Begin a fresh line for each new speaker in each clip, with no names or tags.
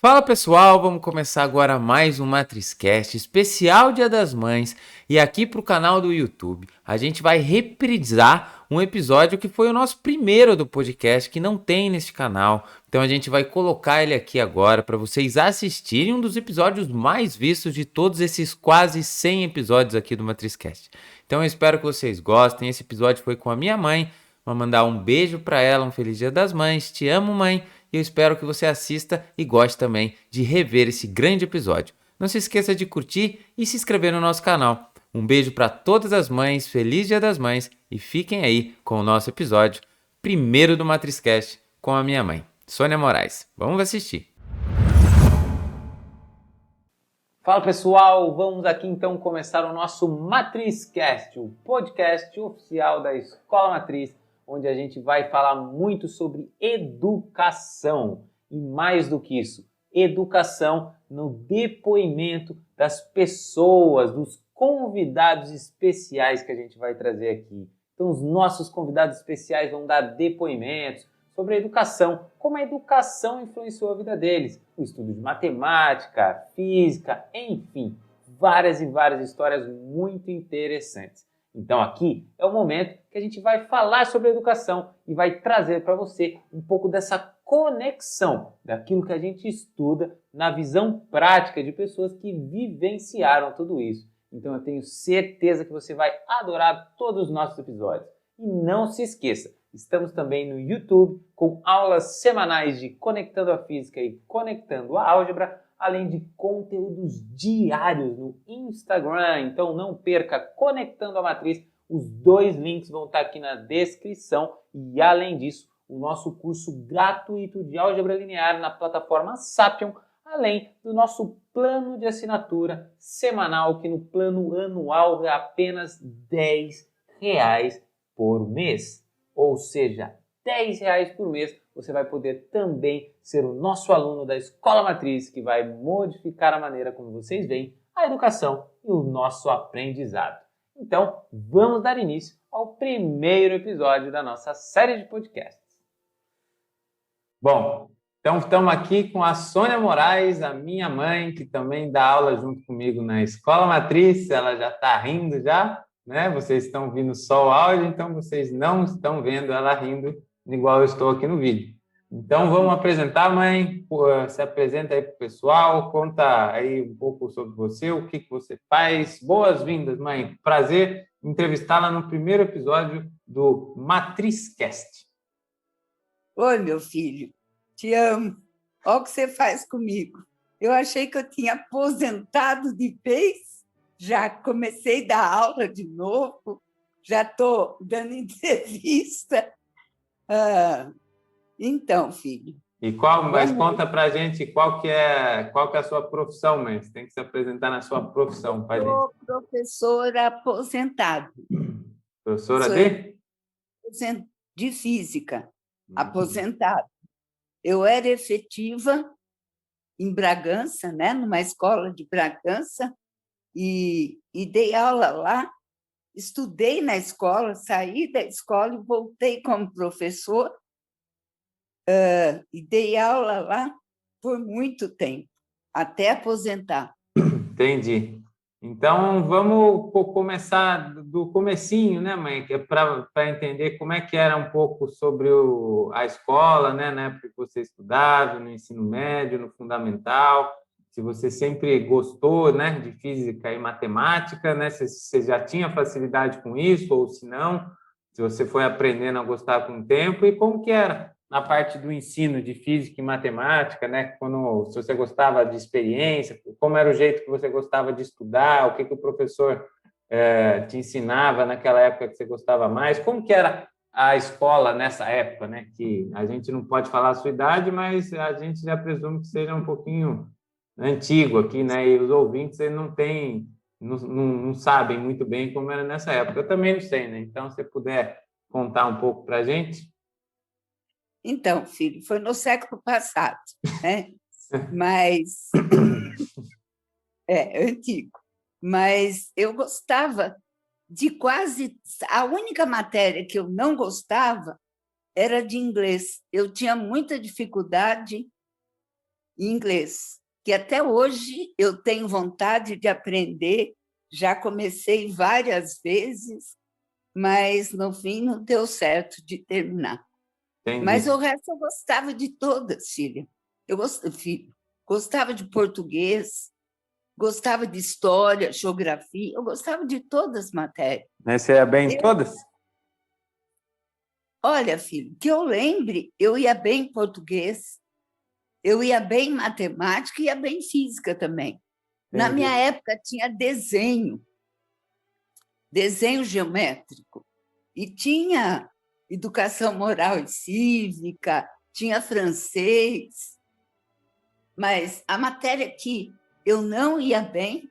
Fala pessoal, vamos começar agora mais um MatrizCast especial Dia das Mães e aqui para o canal do YouTube a gente vai reprisar um episódio que foi o nosso primeiro do podcast que não tem neste canal, então a gente vai colocar ele aqui agora para vocês assistirem um dos episódios mais vistos de todos esses quase 100 episódios aqui do MatrizCast. Então eu espero que vocês gostem, esse episódio foi com a minha mãe, vou mandar um beijo para ela, um feliz Dia das Mães, te amo mãe. E eu espero que você assista e goste também de rever esse grande episódio. Não se esqueça de curtir e se inscrever no nosso canal. Um beijo para todas as mães, feliz Dia das Mães e fiquem aí com o nosso episódio primeiro do MatrizCast com a minha mãe, Sônia Moraes. Vamos assistir. Fala pessoal, vamos aqui então começar o nosso MatrizCast, o podcast oficial da Escola Matriz, onde a gente vai falar muito sobre educação e mais do que isso, educação no depoimento das pessoas, dos convidados especiais que a gente vai trazer aqui. Então os nossos convidados especiais vão dar depoimentos sobre a educação, como a educação influenciou a vida deles, o estudo de matemática, física, enfim, várias e várias histórias muito interessantes. Então aqui é o momento que a gente vai falar sobre educação e vai trazer para você um pouco dessa conexão daquilo que a gente estuda na visão prática de pessoas que vivenciaram tudo isso. Então eu tenho certeza que você vai adorar todos os nossos episódios. E não se esqueça, estamos também no YouTube com aulas semanais de Conectando a Física e Conectando a Álgebra, além de conteúdos diários no Instagram. Então não perca Conectando a Matriz, os dois links vão estar aqui na descrição. E além disso, o nosso curso gratuito de álgebra linear na plataforma Sapion, além do nosso plano de assinatura semanal, que no plano anual é apenas R$10 por mês. Ou seja, R$10 por mês, você vai poder também ser o nosso aluno da Escola Matriz, que vai modificar a maneira como vocês veem a educação e o nosso aprendizado. Então, vamos dar início ao primeiro episódio da nossa série de podcasts. Bom, então estamos aqui com a Sônia Moraes, a minha mãe, que também dá aula junto comigo na Escola Matriz. Ela já está rindo já, né? Vocês estão vendo só o áudio, então vocês não estão vendo ela rindo igual eu estou aqui no vídeo. Então, vamos apresentar, mãe. Se apresenta aí para o pessoal, conta aí um pouco sobre você, o que você faz. Boas-vindas, mãe. Prazer entrevistá-la no primeiro episódio do MatrizCast.
Oi, meu filho, te amo. Olha o que você faz comigo. Eu achei que eu tinha aposentado de vez, já comecei a dar aula de novo, já estou dando entrevista. Então, filho.
Mas conta pra gente qual que é a sua profissão, mãe. Você tem que se apresentar na sua profissão para gente.
Sou professora aposentada.
Professora de?
De física, aposentada. Eu era efetiva em Bragança, né, numa escola de Bragança, e dei aula lá. Estudei na escola, saí da escola e voltei como professor. E dei aula lá por muito tempo, até aposentar.
Entendi. Então, vamos começar do comecinho, né, mãe? Que é para entender como é que era um pouco sobre a escola, né, na época que você estudava, no ensino médio, no fundamental, se você sempre gostou, né, de física e matemática, né, se você já tinha facilidade com isso ou se não, se você foi aprendendo a gostar com o tempo e como que era na parte do ensino de física e matemática, né? Se você gostava de experiência, como era o jeito que você gostava de estudar, o que o professor te ensinava naquela época que você gostava mais, como que era a escola nessa época, né? Que a gente não pode falar a sua idade, mas a gente já presume que seja um pouquinho antigo aqui, né? E os ouvintes não sabem muito bem como era nessa época. Eu também não sei, né? Então, se você puder contar um pouco para a gente.
Então, filho, foi no século passado, né? Mas é antigo. Mas eu gostava de quase... A única matéria que eu não gostava era de inglês. Eu tinha muita dificuldade em inglês, que até hoje eu tenho vontade de aprender, já comecei várias vezes, mas no fim não deu certo de terminar. Mas
Entendi.
o resto eu gostava de todas, filha. Filho, gostava de português, gostava de história, geografia, eu gostava de todas as matérias.
Mas você é bem em
Eu,
todas?
olha, filho, que eu lembre, eu ia bem em português, eu ia bem em matemática e ia bem em física também. Na minha
Entendi.
época tinha desenho geométrico, e tinha educação moral e cívica, tinha francês, mas a matéria que eu não ia bem,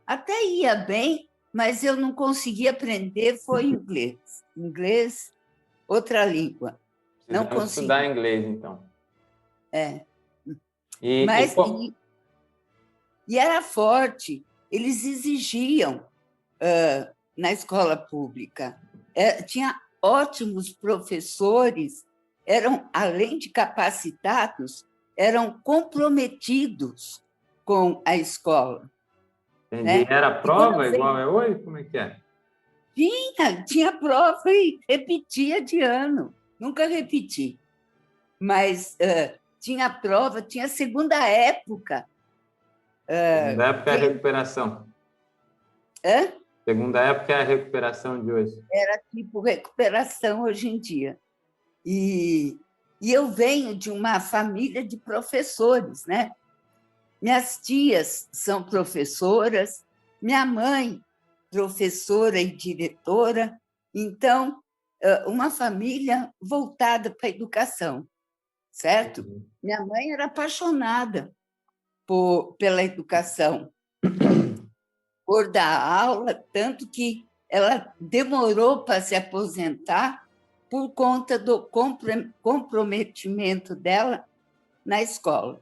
até ia bem, mas eu não conseguia aprender foi inglês. Inglês, outra língua. Não
Precisamos estudar
consegui.
inglês, então.
É.
E,
Mas e era forte. Eles exigiam na escola pública. Tinha ótimos professores, eram, além de capacitados, eram comprometidos com a escola.
entendi.
Né?
Era
E quando
prova igual é hoje? Como é que é?
tinha prova e repetia de ano, nunca repeti, mas tinha prova, tinha segunda época.
Segunda época é a
Quem,
recuperação.
hã?
Segunda época é a recuperação de hoje.
Era tipo recuperação hoje em dia. E, e eu venho de uma família de professores, né? Minhas tias são professoras, minha mãe, professora e diretora. Então, uma família voltada para a educação, certo? Minha mãe era apaixonada pela educação, por dar aula, tanto que ela demorou para se aposentar por conta do comprometimento dela na escola,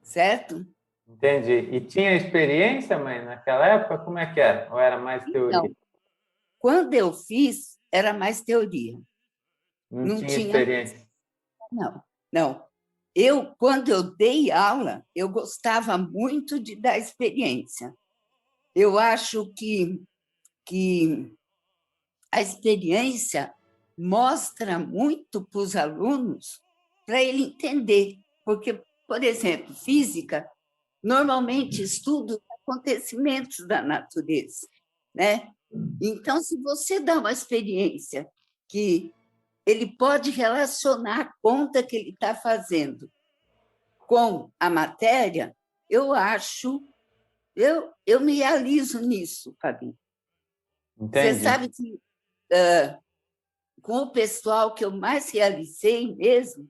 certo?
Entendi. E tinha experiência, mãe, naquela época? Como é que era? Ou era mais teoria?
Então, quando eu fiz, era mais teoria,
Não
não
tinha
tinha,
experiência.
não, não. Quando eu dei aula, eu gostava muito de dar experiência. Eu acho que a experiência mostra muito para os alunos para ele entender, porque, por exemplo, física normalmente estuda os acontecimentos da natureza, né? Então, se você dá uma experiência que ele pode relacionar a conta que ele está fazendo com a matéria, eu acho, eu me realizo nisso, Fabi. Você
Entendi.
sabe que com o pessoal que eu mais realizei mesmo,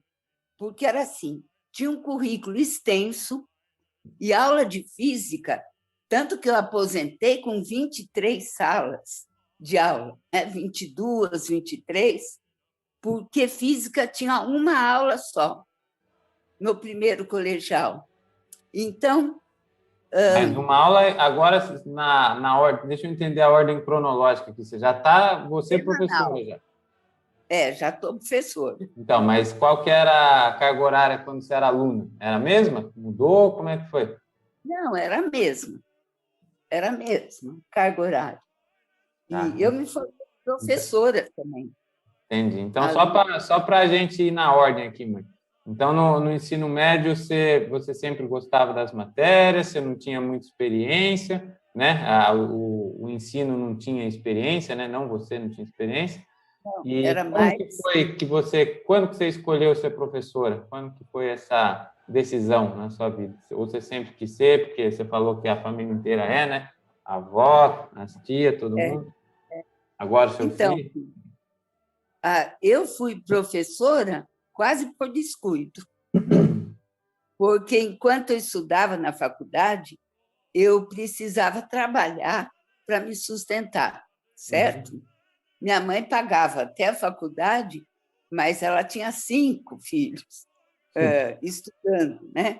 porque era assim, tinha um currículo extenso e aula de física, tanto que eu aposentei com 23 salas de aula, né? 22, 23, porque física tinha uma aula só no primeiro colegial. Então,
Mas uma aula agora na ordem. Deixa eu entender a ordem cronológica aqui. Você já está, você é professora
semanal.
já.
Já estou professora.
Então, mas qual que era a carga horária quando você era aluna? Era a mesma? Mudou? Como é que foi?
Não, era mesmo, carga horária.
Tá,
E eu me formei professora também.
entendi. Então,
Ali.
só para a gente ir na ordem aqui, mãe. Então, no ensino médio, você sempre gostava das matérias, você não tinha muita experiência, né? O ensino não tinha experiência, né? Não, você não tinha experiência.
Não,
E
era
como que
mais.
foi quando que você escolheu ser professora? Quando que foi essa decisão na sua vida? Ou você sempre quis ser, porque você falou que a família inteira é, né? A avó, as tias, todo
É,
mundo. Agora seu
então,
filho.
eu fui professora quase por descuido, porque enquanto eu estudava na faculdade, eu precisava trabalhar para me sustentar,
Uhum.
certo? Minha mãe pagava até a faculdade, mas ela tinha 5 filhos estudando, né?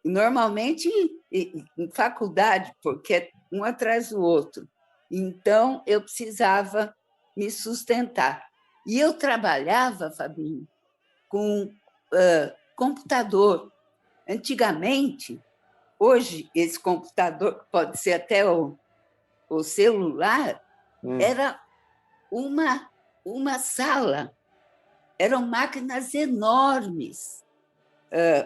E normalmente em faculdade, porque é um atrás do outro. Então, eu precisava me sustentar. E eu trabalhava, Fabinho, com computador. Antigamente, hoje, esse computador, pode ser até o celular, era uma sala, eram máquinas enormes,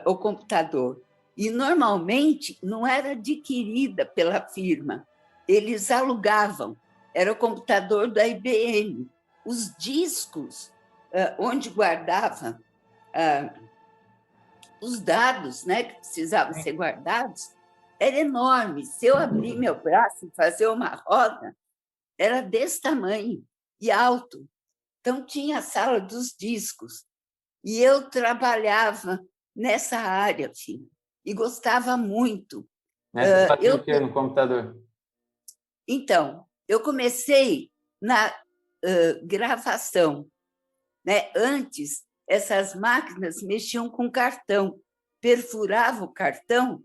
o computador. E, normalmente, não era adquirida pela firma, eles alugavam, era o computador da IBM. Os discos, onde guardava os dados, né, que precisavam ser guardados, era enorme. Se eu abrir meu braço e fazer uma roda, era desse tamanho e alto. Então, tinha a sala dos discos. E eu trabalhava nessa área, filho, e gostava muito.
Você fazia o quê no computador?
Então, eu comecei na gravação, né? Antes, essas máquinas mexiam com cartão, perfurava o cartão,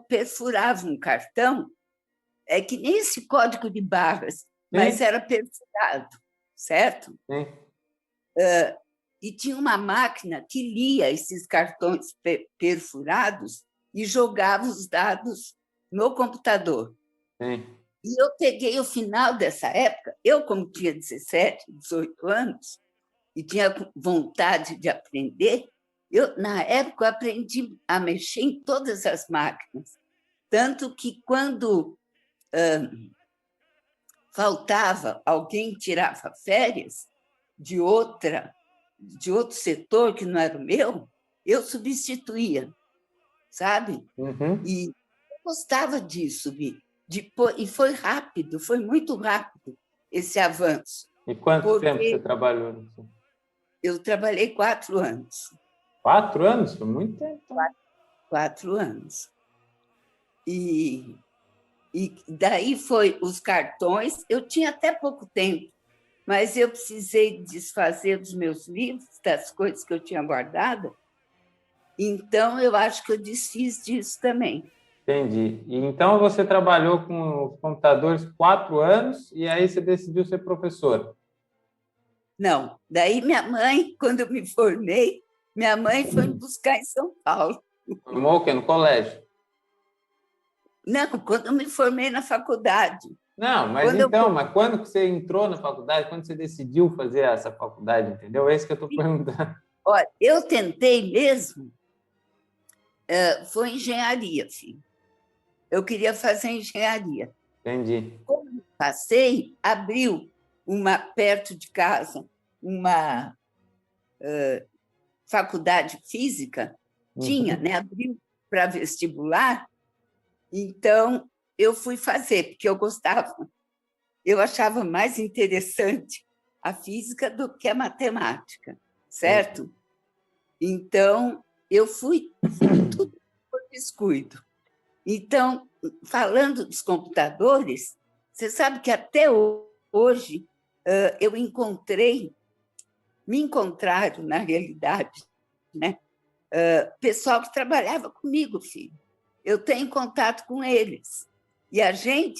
perfurava um cartão, é que nem esse código de barras, mas era perfurado, certo?
Sim.
E tinha uma máquina que lia esses cartões perfurados e jogava os dados no computador.
Sim.
E eu peguei o final dessa época, eu, como tinha 17, 18 anos, e tinha vontade de aprender, na época, eu aprendi a mexer em todas as máquinas. Tanto que, quando faltava, alguém tirava férias de outro setor que não era o meu, eu substituía, sabe? E eu gostava disso, e foi rápido, foi muito rápido esse avanço.
E quanto tempo você trabalhou?
Eu trabalhei 4 anos.
4 anos? Foi muito tempo.
4 anos. E daí foi os cartões. Eu tinha até pouco tempo, mas eu precisei desfazer dos meus livros, das coisas que eu tinha guardado. Então, eu acho que eu desfiz disso também.
Entendi. E então você trabalhou com os computadores 4 anos e aí você decidiu ser professora?
Não. Daí minha mãe, quando eu me formei, minha mãe foi me buscar em São Paulo.
Formou o quê? No colégio?
Não, quando eu me formei na faculdade.
Não, mas mas quando que você entrou na faculdade? Quando você decidiu fazer essa faculdade, entendeu? É isso que eu estou perguntando.
Olha, eu tentei mesmo, foi engenharia, filho. Eu queria fazer engenharia.
Entendi.
Quando passei, abriu perto de casa uma faculdade física, tinha, né? Abriu para vestibular, então eu fui fazer, porque eu gostava, eu achava mais interessante a física do que a matemática, certo? Então, eu fui tudo por descuido. Então, falando dos computadores, você sabe que até hoje me encontraram, na realidade, né? Pessoal que trabalhava comigo, filho. Eu tenho contato com eles. E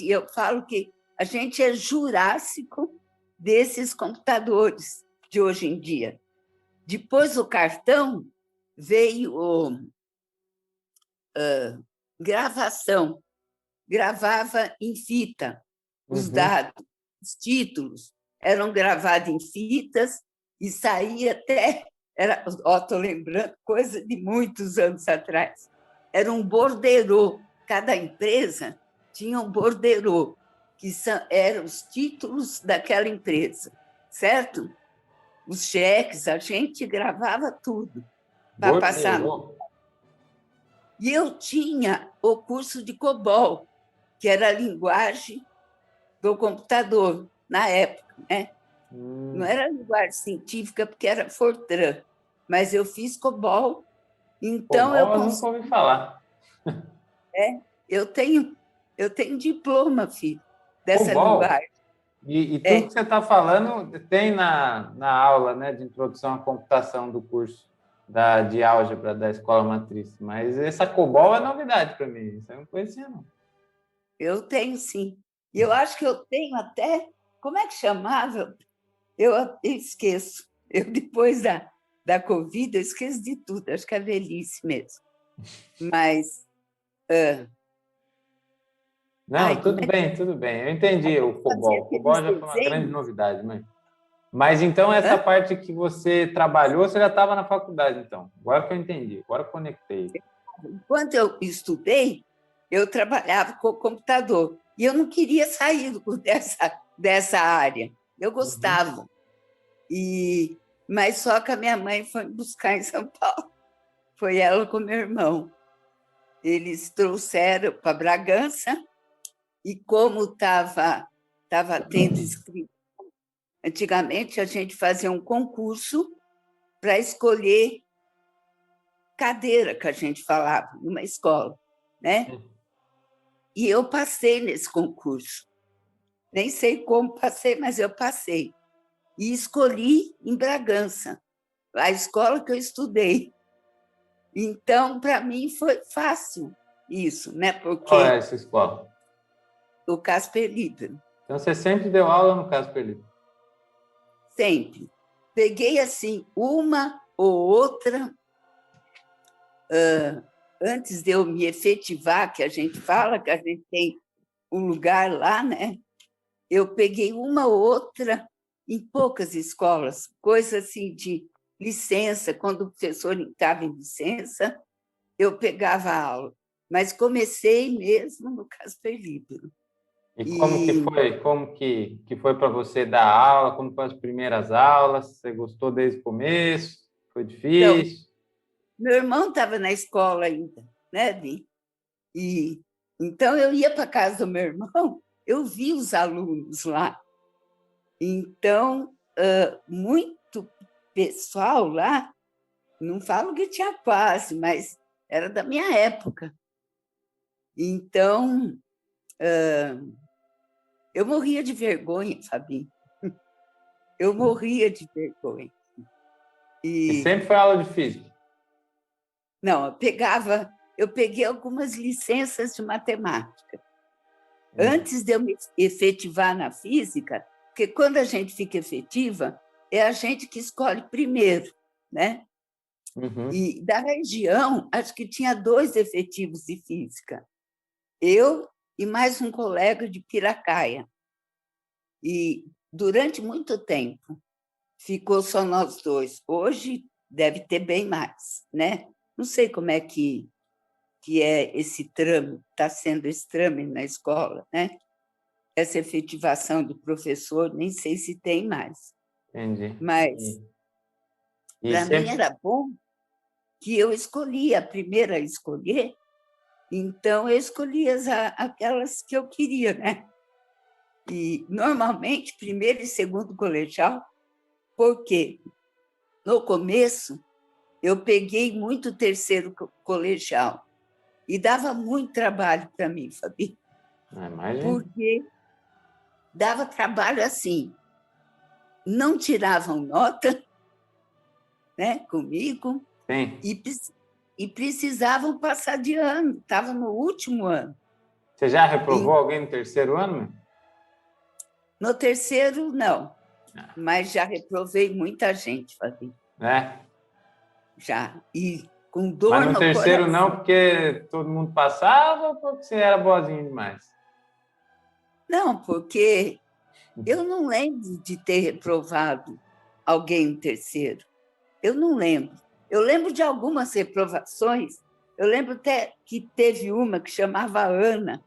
eu falo que a gente é jurássico desses computadores de hoje em dia. Depois do cartão, veio gravação. Gravava em fita os dados, os títulos eram gravados em fitas e saía até... Estou lembrando, coisa de muitos anos atrás. Era um borderô. Cada empresa tinha um borderô, que eram os títulos daquela empresa, certo? Os cheques, a gente gravava tudo para passar. E eu tinha o curso de COBOL, que era a linguagem do computador, na época, né? Não era linguagem científica, porque era Fortran, mas eu fiz COBOL, então
COBOL eu nunca ouvi falar.
Eu tenho diploma, filho, dessa
COBOL.
linguagem.
E tudo que você está falando tem na aula, né, de introdução à computação do curso de álgebra da Escola Matriz. Mas essa COBOL é novidade para mim, isso eu não conhecia, não.
Eu tenho, sim. E eu acho que eu tenho até... Como é que chamava? Eu esqueço. Eu depois da Covid, eu esqueço de tudo, acho que é velhice mesmo. Mas...
Não, tudo bem, tudo bem. Eu entendi o COBOL. O COBOL já foi uma grande novidade, mãe. Mas então essa parte que você trabalhou, você já estava na faculdade, então. Agora que eu entendi, agora eu conectei.
Enquanto eu estudei, eu trabalhava com o computador. E eu não queria sair dessa área. Eu gostava. Mas só que a minha mãe foi me buscar em São Paulo. Foi ela com meu irmão. Eles trouxeram para Bragança, e como estava tendo inscrição, antigamente a gente fazia um concurso para escolher cadeira, que a gente falava, numa escola, né? E eu passei nesse concurso. Nem sei como passei, mas eu passei. E escolhi em Bragança, a escola que eu estudei. Então, para mim, foi fácil isso, né? Porque
qual é essa escola?
O Casper Libero.
Então, você sempre deu aula no Casper Libero?
Sempre. Peguei, assim, uma ou outra, antes de eu me efetivar, que a gente fala que a gente tem um lugar lá, né? Eu peguei uma ou outra em poucas escolas, coisa assim de licença, quando o professor estava em licença, eu pegava a aula. Mas comecei mesmo no Casper Libero.
E como que foi? Como que foi para você dar aula? Como foram as primeiras aulas? Você gostou desde o começo? Foi difícil?
Então, meu irmão estava na escola ainda, né, Bi? Então eu ia para a casa do meu irmão, eu vi os alunos lá. Então, muito pessoal lá, não falo que tinha quase, mas era da minha época. Então, eu morria de vergonha, Fabinho. Eu morria de vergonha.
E sempre foi aula de física?
Não, eu peguei algumas licenças de matemática. Antes de eu me efetivar na física, porque quando a gente fica efetiva, é a gente que escolhe primeiro, né? E da região, acho que tinha 2 efetivos de física. Eu e mais um colega de Piracaia. E durante muito tempo ficou só nós 2. Hoje deve ter bem mais, né? Não sei como é que é esse trâmite, está sendo esse trâmite na escola, né? Essa efetivação do professor, nem sei se tem mais.
Entendi.
Mas, para mim, era bom que eu escolhi, a primeira a escolher, então eu escolhi aquelas que eu queria, né? E, normalmente, primeiro e segundo colegial, porque no começo eu peguei muito terceiro colegial e dava muito trabalho para mim, Fabi. Porque dava trabalho assim, não tiravam nota, né, comigo.
Sim.
E precisavam passar de ano, estava no último ano.
Você já reprovou alguém no terceiro ano?
No terceiro, não, mas já reprovei muita gente, Fabinho. Já, e com dor no coração.
Mas no terceiro não, porque todo mundo passava ou porque você era boazinho demais?
Não, porque eu não lembro de ter reprovado alguém no terceiro. Eu não lembro. Eu lembro de algumas reprovações. Eu lembro até que teve uma que chamava Ana.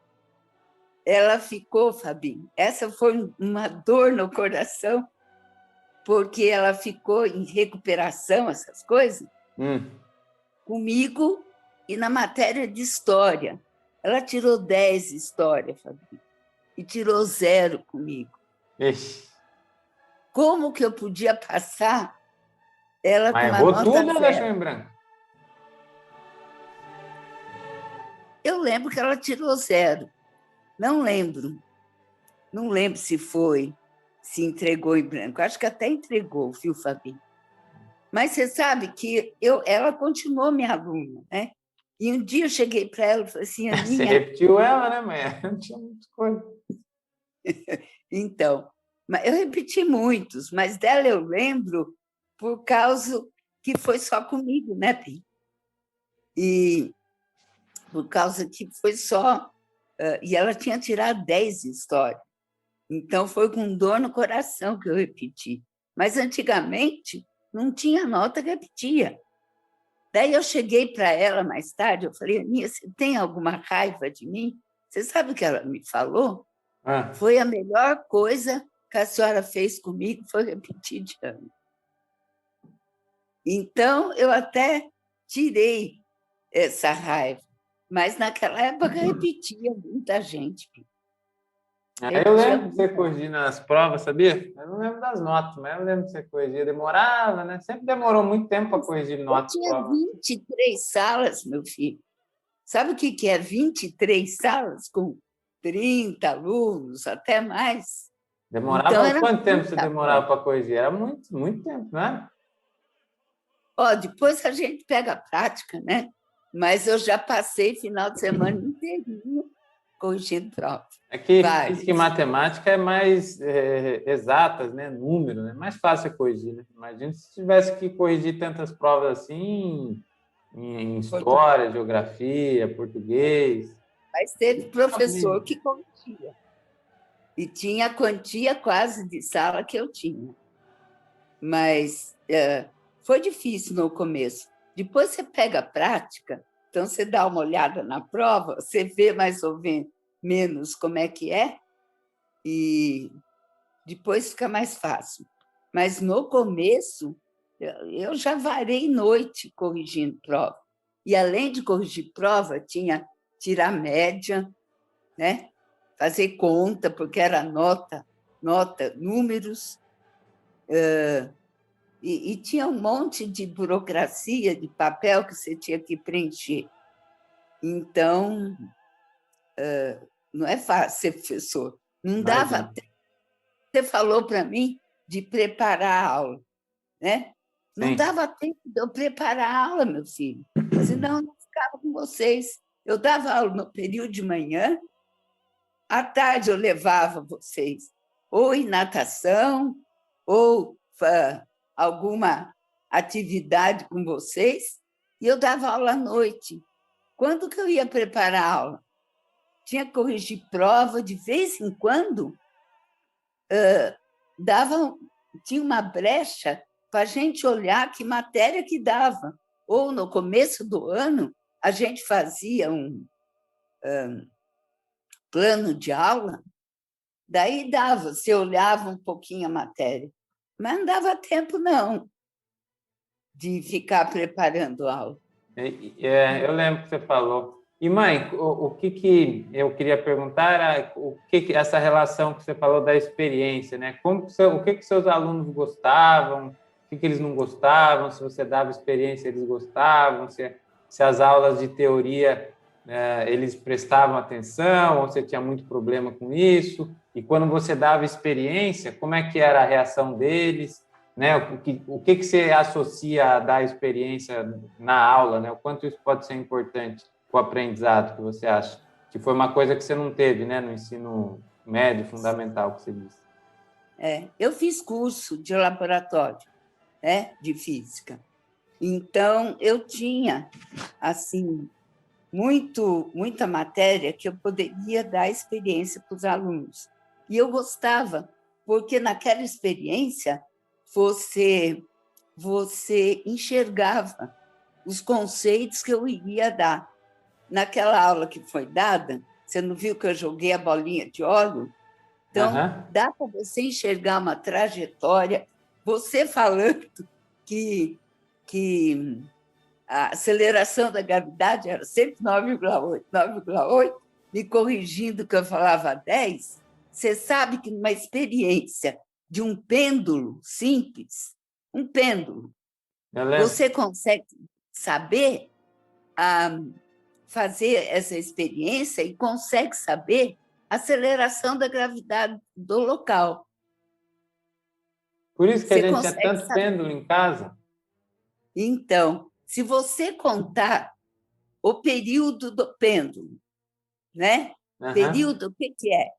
Ela ficou, Fabinho, essa foi uma dor no coração, porque ela ficou em recuperação, essas coisas, comigo e na matéria de história. Ela tirou 10 história, Fabinho, e tirou 0 comigo.
Ixi.
Como que eu podia passar ela com uma
nota
nota
tudo
0?
Ou deixou em branco?
Eu lembro que ela tirou 0. Não lembro. Não lembro se entregou em branco. Acho que até entregou, viu, Fabi? Mas você sabe que ela continuou minha aluna, né? E um dia eu cheguei para ela e falei assim, Aninha...
Você repetiu ela, né, mãe? Não tinha muita coisa.
Então, eu repeti muitos, mas dela eu lembro por causa que foi só comigo, né, Pi? E por causa que foi só... E ela tinha tirado 10 histórias. Então, foi com dor no coração que eu repeti. Mas, antigamente, não tinha nota que repetia. Daí, eu cheguei para ela mais tarde, eu falei, Aninha, você tem alguma raiva de mim? Você sabe o que ela me falou? Foi a melhor coisa que a senhora fez comigo, foi repetir de ano. Então, eu até tirei essa raiva. Mas, naquela época, repetia muita gente.
Eu lembro de você corrigir nas provas, sabia? Eu não lembro das notas, mas eu lembro de você corrigir. Demorava, né? Sempre demorou muito tempo para corrigir notas.
Eu tinha 23 salas, meu filho. Sabe o que é 23 salas com 30 alunos, até mais?
Demorava? Então, quanto tempo você demorava para corrigir? Era muito, muito tempo, né?
Depois a gente pega a prática, né? Mas eu já passei final de semana inteirinho corrigindo prova.
É que física e matemática é mais exatas, né? Número, né? Mais fácil corrigir, né? Imagina se tivesse que corrigir tantas provas assim em história, geografia, português.
Mas teve professor que corrigia. E tinha a quantia quase de sala que eu tinha. Mas foi difícil no começo. Depois você pega a prática, então você dá uma olhada na prova, você vê mais ou menos como é que é, e depois fica mais fácil. Mas no começo, eu já varei noite corrigindo prova. E além de corrigir prova, tinha tirar média, né? Fazer conta, porque era nota, números, e tinha um monte de burocracia, de papel que você tinha que preencher. Então, não é fácil ser professor. Não dava tempo. Você falou para mim de preparar a aula, né? Não dava tempo de eu preparar a aula, meu filho. Senão eu não ficava com vocês. Eu dava aula no período de manhã, à tarde eu levava vocês ou em natação, ou alguma atividade com vocês, e eu dava aula à noite. Quando que eu ia preparar a aula? Tinha que corrigir prova, de vez em quando, tinha uma brecha para a gente olhar que matéria que dava. Ou, no começo do ano, a gente fazia um plano de aula, daí dava, você olhava um pouquinho a matéria. Mas não dava tempo, não, de ficar preparando a aula.
Eu lembro que você falou. E, mãe, o que eu queria perguntar era o que essa relação que você falou da experiência, né? O que seus alunos gostavam, o que eles não gostavam, se você dava experiência, eles gostavam, se as aulas de teoria eles prestavam atenção, ou você tinha muito problema com isso. E quando você dava experiência, como é que era a reação deles? Né? O que você associa a dar experiência na aula, né? O quanto isso pode ser importante para o aprendizado, que você acha? Que foi uma coisa que você não teve, né? No ensino médio, fundamental, que você disse.
Eu fiz curso de laboratório, né? De física. Então, eu tinha, assim, muita matéria que eu poderia dar experiência para os alunos. E eu gostava, porque naquela experiência você enxergava os conceitos que eu iria dar. Naquela aula que foi dada, você não viu que eu joguei a bolinha de óleo? Então, dá para você enxergar uma trajetória, você falando que a aceleração da gravidade era sempre 9,8, me corrigindo que eu falava 10, você sabe que numa experiência de um pêndulo simples, um pêndulo, você consegue saber fazer essa experiência e consegue saber a aceleração da gravidade do local.
Por isso que a gente tinha tanto pêndulo em casa?
Então, se você contar o período do pêndulo, né? Período, o que é?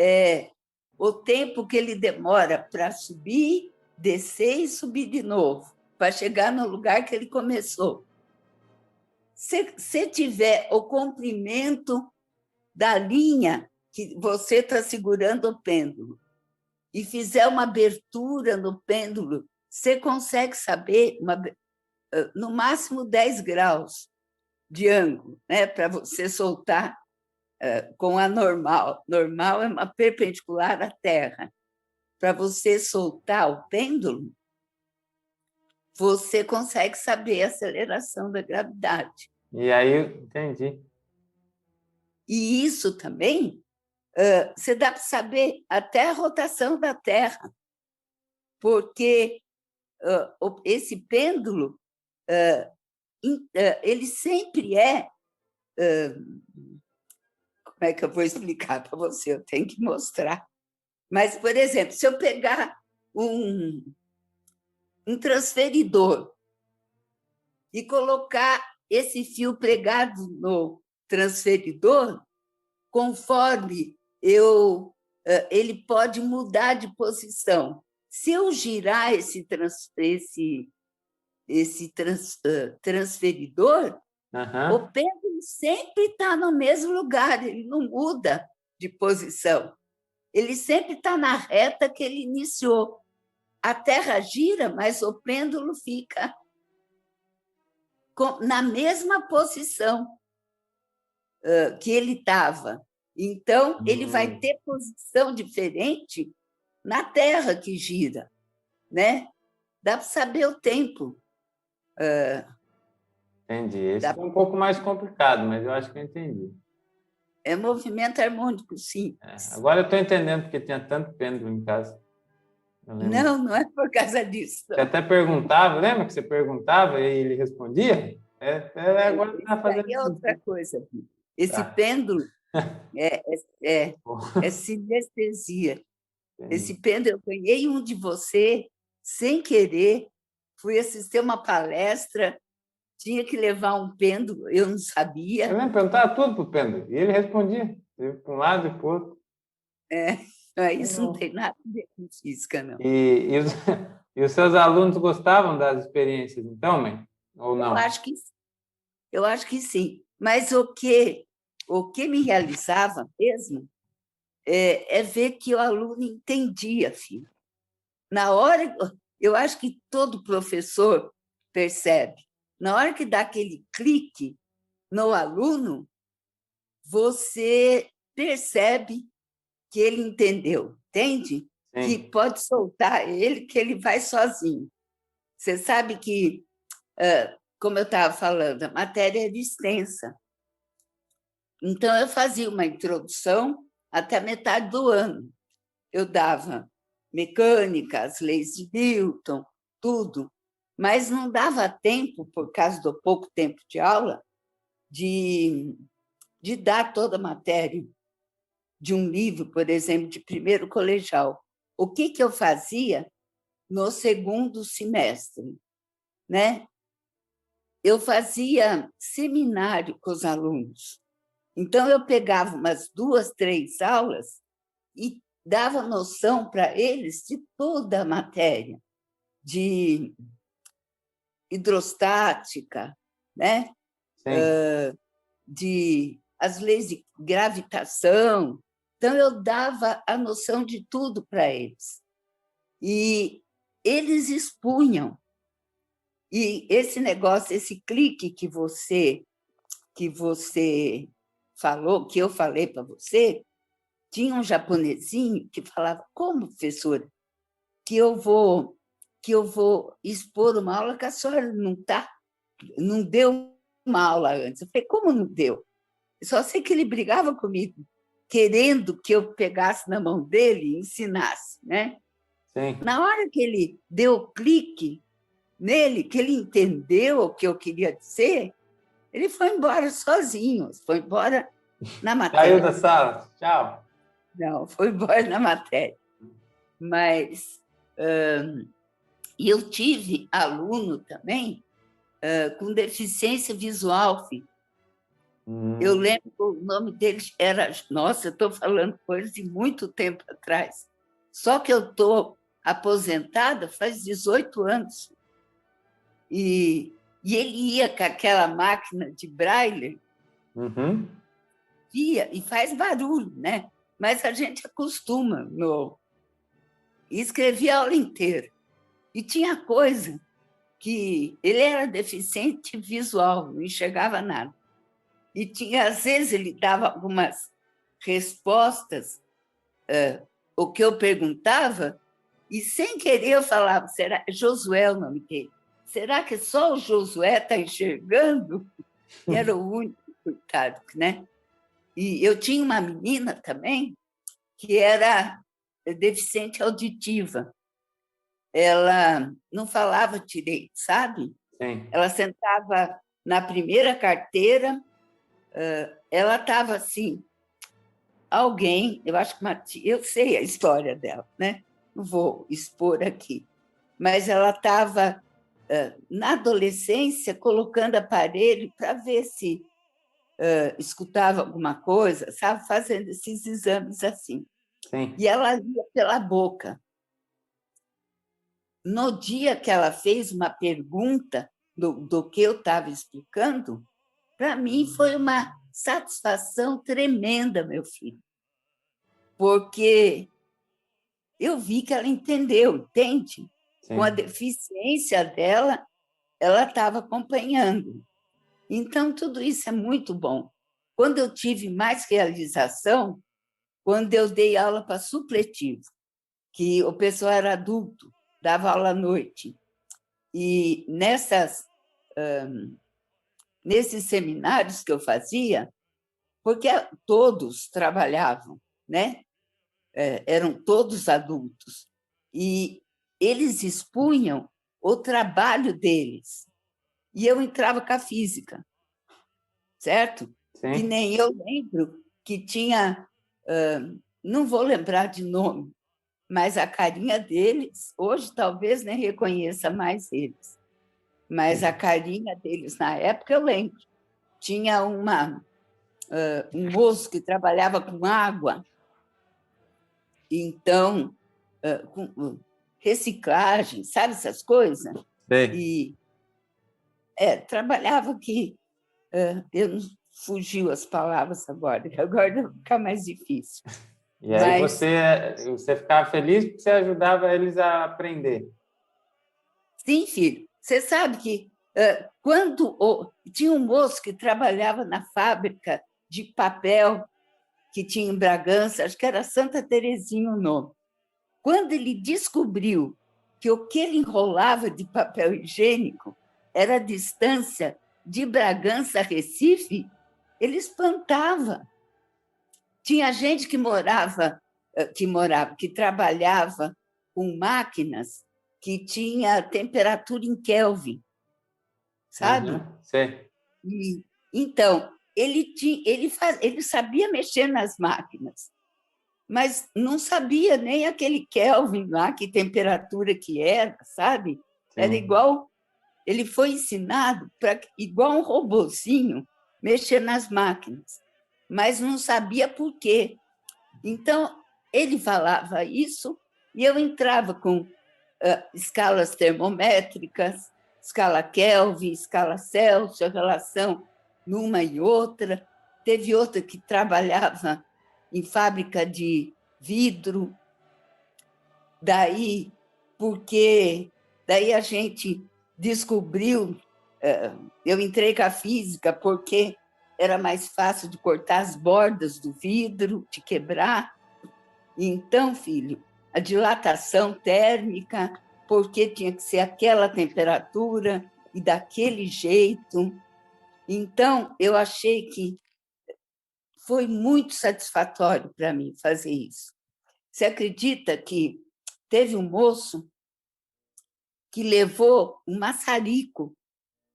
É o tempo que ele demora para subir, descer e subir de novo. para chegar no lugar que ele começou. Se tiver o comprimento da linha que você está segurando o pêndulo e fizer uma abertura no pêndulo, você consegue saber no máximo 10 graus de ângulo, né, para você soltar com a normal. Normal é uma perpendicular à Terra. Para você soltar o pêndulo, você consegue saber a aceleração da gravidade.
E aí, entendi.
E isso também, você dá para saber até a rotação da Terra, porque esse pêndulo, ele sempre é... Como é que eu vou explicar para você? Eu tenho que mostrar. Mas, por exemplo, se eu pegar um transferidor e colocar esse fio pregado no transferidor, conforme ele pode mudar de posição. Se eu girar esse transferidor, o pêndulo sempre está no mesmo lugar, ele não muda de posição. Ele sempre está na reta que ele iniciou. A Terra gira, mas o pêndulo fica na mesma posição que ele estava. Então, ele vai ter posição diferente na Terra que gira, né? Dá para saber o tempo.
Entendi. Esse foi um pouco mais complicado, mas eu acho que eu entendi.
É movimento harmônico, sim.
Agora eu estou entendendo porque tinha tanto pêndulo em casa.
Não é por causa disso.
Você até perguntava, lembra que você perguntava e ele respondia? Agora está fazendo
isso. É outra coisa. Esse pêndulo é sinestesia. Esse pêndulo, eu ganhei um de você sem querer. Fui assistir uma palestra, tinha que levar um pêndulo, eu não sabia.
Eu lembro, perguntava tudo para o pêndulo, e ele respondia, para um lado e para o outro.
Isso não tem nada a ver com física, não.
E os seus alunos gostavam das experiências, então, mãe? Ou não?
Eu acho que sim. Mas o que me realizava mesmo é ver que o aluno entendia, filho. Na hora, eu acho que todo professor percebe. Na hora que dá aquele clique no aluno, você percebe que ele entendeu, entende? Sim. Que pode soltar ele, que ele vai sozinho. Você sabe que, como eu estava falando, a matéria era extensa. Então, eu fazia uma introdução até metade do ano. Eu dava mecânica, as leis de Newton, tudo, mas não dava tempo, por causa do pouco tempo de aula, de dar toda a matéria de um livro, por exemplo, de primeiro colegial. O que eu fazia no segundo semestre, né? Eu fazia seminário com os alunos. Então, eu pegava umas 2, 3 aulas e dava noção para eles de toda a matéria, de hidrostática, né? De as leis de gravitação. Então, eu dava a noção de tudo para eles. E eles expunham. E esse negócio, esse clique que você falou, que eu falei para você, tinha um japonesinho que falava: como, professora, que eu vou expor uma aula que a senhora não deu uma aula antes? Eu falei: como não deu? Eu só sei que ele brigava comigo, querendo que eu pegasse na mão dele e ensinasse, né? Sim. Na hora que ele deu o clique nele, que ele entendeu o que eu queria dizer, ele foi embora sozinho, foi embora na matéria.
Saiu da sala, tchau.
Não, foi embora na matéria. Mas eu tive aluno também com deficiência visual, filho. Eu lembro que o nome dele era... Nossa, eu estou falando coisas de muito tempo atrás. Só que eu estou aposentada faz 18 anos. E ele ia com aquela máquina de braille, ia e faz barulho, né? Mas a gente acostuma. E escrevia a aula inteira. E tinha coisa que ele era deficiente visual, não enxergava nada. E tinha, às vezes, ele dava algumas respostas, o que eu perguntava, e sem querer eu falava, será Josué é o nome dele? Será que só o Josué está enxergando? E era o único, coitado, né? E eu tinha uma menina também que era deficiente auditiva. Ela não falava direito, sabe?
Sim.
Ela sentava na primeira carteira, ela estava assim, alguém, eu acho que eu sei a história dela, né? Não vou expor aqui, mas ela estava na adolescência colocando aparelho para ver se escutava alguma coisa, sabe? Fazendo esses exames assim.
Sim.
E ela lia pela boca. No dia que ela fez uma pergunta do que eu estava explicando, para mim foi uma satisfação tremenda, meu filho, porque eu vi que ela entendeu, entende?
Sim.
Com a deficiência dela, ela estava acompanhando. Então, tudo isso é muito bom. Quando eu tive mais realização, quando eu dei aula para supletivo, que o pessoal era adulto, dava aula à noite. E nesses seminários que eu fazia, porque todos trabalhavam, né? Eram todos adultos, e eles expunham o trabalho deles. E eu entrava com a física, certo?
Sim.
E nem eu lembro que tinha, não vou lembrar de nome, mas a carinha deles, hoje talvez nem reconheça mais eles, mas a carinha deles na época eu lembro. Tinha um moço que trabalhava com água, então, com reciclagem, sabe essas coisas?
Sei.
E trabalhava aqui, eu não fugiu as palavras agora vai ficar mais difícil.
E aí você ficava feliz porque você ajudava eles a aprender.
Sim, filho. Você sabe que quando tinha um moço que trabalhava na fábrica de papel que tinha em Bragança, acho que era Santa Terezinha o nome. Quando ele descobriu que o que ele enrolava de papel higiênico era a distância de Bragança a Recife, ele espantava. Tinha gente que trabalhava com máquinas que tinha temperatura em Kelvin, sabe?
Sei.
Então, ele sabia mexer nas máquinas, mas não sabia nem aquele Kelvin lá, que temperatura que era, sabe?
Sim.
Era igual, ele foi ensinado para, igual um robozinho, mexer nas máquinas, mas não sabia por quê. Então, ele falava isso e eu entrava com escalas termométricas, escala Kelvin, escala Celsius, a relação numa e outra. Teve outra que trabalhava em fábrica de vidro. Daí a gente descobriu, eu entrei com a física porque era mais fácil de cortar as bordas do vidro, de quebrar. Então, filho, a dilatação térmica, porque tinha que ser aquela temperatura e daquele jeito. Então, eu achei que foi muito satisfatório para mim fazer isso. Você acredita que teve um moço que levou um maçarico